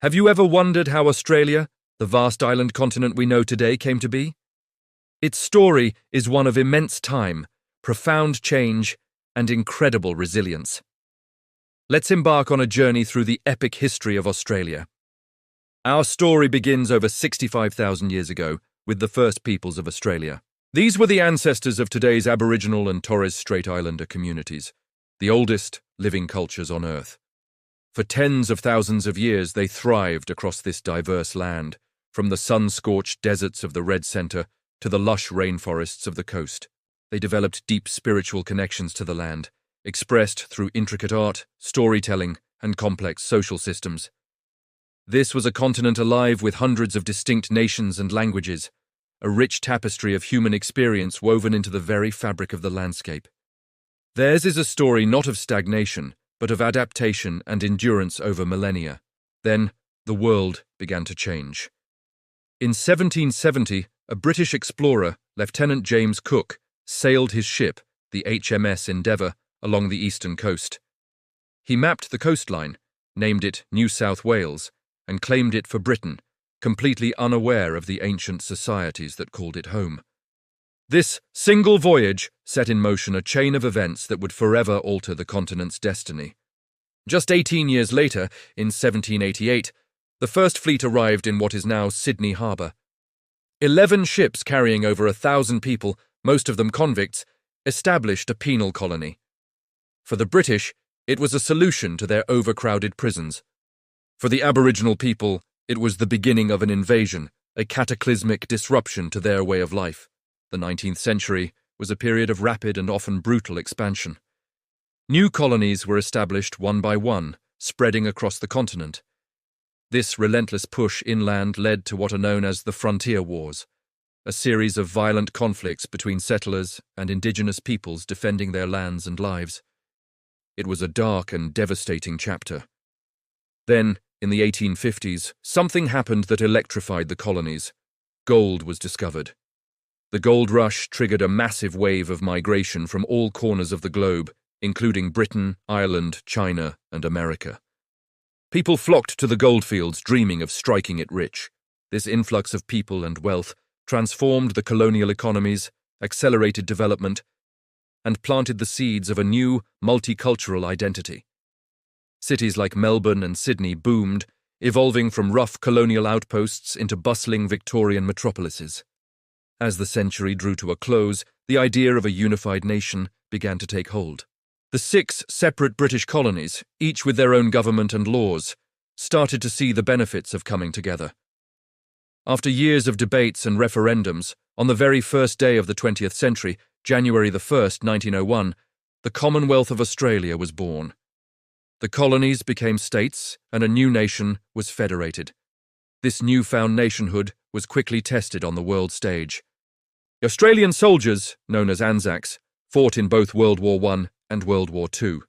Have you ever wondered how Australia, the vast island continent we know today, came to be? Its story is one of immense time, profound change, and incredible resilience. Let's embark on a journey through the epic history of Australia. Our story begins over 65,000 years ago with the first peoples of Australia. These were the ancestors of today's Aboriginal and Torres Strait Islander communities, the oldest living cultures on Earth. For tens of thousands of years, they thrived across this diverse land, from the sun-scorched deserts of the Red Centre to the lush rainforests of the coast. They developed deep spiritual connections to the land, expressed through intricate art, storytelling, and complex social systems. This was a continent alive with hundreds of distinct nations and languages, a rich tapestry of human experience woven into the very fabric of the landscape. Theirs is a story not of stagnation, but of adaptation and endurance over millennia. Then, the world began to change. In 1770, a British explorer, Lieutenant James Cook, sailed his ship, the HMS Endeavour, along the eastern coast. He mapped the coastline, named it New South Wales, and claimed it for Britain, completely unaware of the ancient societies that called it home. This single voyage set in motion a chain of events that would forever alter the continent's destiny. Just 18 years later, in 1788, the first fleet arrived in what is now Sydney Harbour. 11 ships carrying over 1,000 people, most of them convicts, established a penal colony. For the British, it was a solution to their overcrowded prisons. For the Aboriginal people, it was the beginning of an invasion, a cataclysmic disruption to their way of life. The 19th century was a period of rapid and often brutal expansion. New colonies were established one by one, spreading across the continent. This relentless push inland led to what are known as the Frontier Wars, a series of violent conflicts between settlers and indigenous peoples defending their lands and lives. It was a dark and devastating chapter. Then, in the 1850s, something happened that electrified the colonies. Gold was discovered. The gold rush triggered a massive wave of migration from all corners of the globe, including Britain, Ireland, China, and America. People flocked to the goldfields, dreaming of striking it rich. This influx of people and wealth transformed the colonial economies, accelerated development, and planted the seeds of a new, multicultural identity. Cities like Melbourne and Sydney boomed, evolving from rough colonial outposts into bustling Victorian metropolises. As the century drew to a close, the idea of a unified nation began to take hold. The 6 separate British colonies, each with their own government and laws, started to see the benefits of coming together. After years of debates and referendums, on the very first day of the 20th century, January 1st, 1901, the Commonwealth of Australia was born. The colonies became states, and a new nation was federated. This newfound nationhood was quickly tested on the world stage. Australian soldiers, known as Anzacs, fought in both World War I and World War II,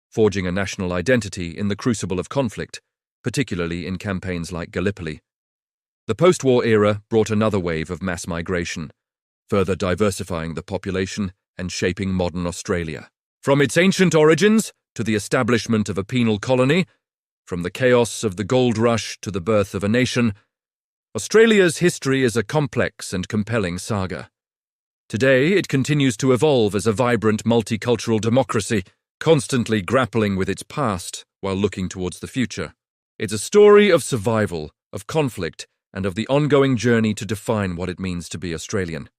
forging a national identity in the crucible of conflict, particularly in campaigns like Gallipoli. The post-war era brought another wave of mass migration, further diversifying the population and shaping modern Australia. From its ancient origins to the establishment of a penal colony, from the chaos of the gold rush to the birth of a nation, Australia's history is a complex and compelling saga. Today, it continues to evolve as a vibrant multicultural democracy, constantly grappling with its past while looking towards the future. It's a story of survival, of conflict, and of the ongoing journey to define what it means to be Australian.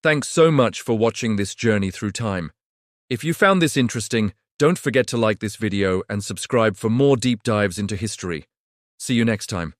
Thanks so much for watching this journey through time. If you found this interesting, don't forget to like this video and subscribe for more deep dives into history. See you next time.